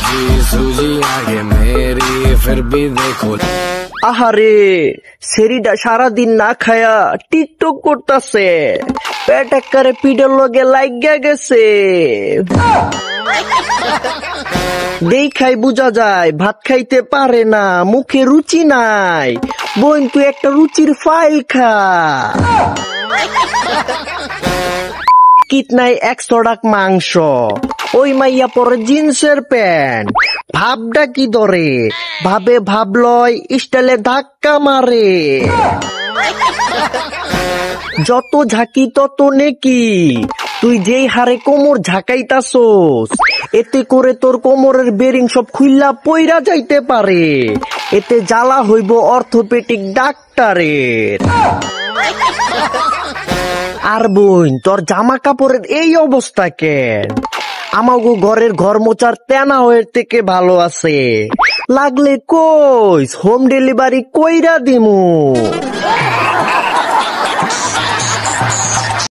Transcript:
सूजी सूजी आगे मेरी फिर भी देखो। আহারে সেরিটা সারাদিন না খায়া টিকটক করতেছে, পেট একেবারে পিঠের লগে লাগিয়া গেছে। দেখাই বুঝা যায় ভাত খাইতে পারে না, মুখে রুচি নাই। বোন তুই একটা রুচির ফাইল খা। কিতনাই 100 টাকা মাংস, ওই মাইয়া পরে জিন্সের প্যান্ট। ভাবটা কি ধরে, ভাবে ভাবলয় স্টাইলে ধাক্কা মারে। যত ঝাঁকি তত নেকি, তুই যেই হারে কোমর ঝাঁকাইতাছোস এতে করে তোর কোমরের বেরিং সব খুইল্লা পইরা যাইতে পারে। এতে জ্বালা হইব অর্থোপেডিক ডাক্তারের। আর বোন তোর জামা কাপড়ের এই অবস্থা কেন? আমাগো ঘরের ঘর মোচার তেনা হয়ে থেকে ভালো আছে, লাগলে কইস হোম ডেলিভারি কইরা দিমু।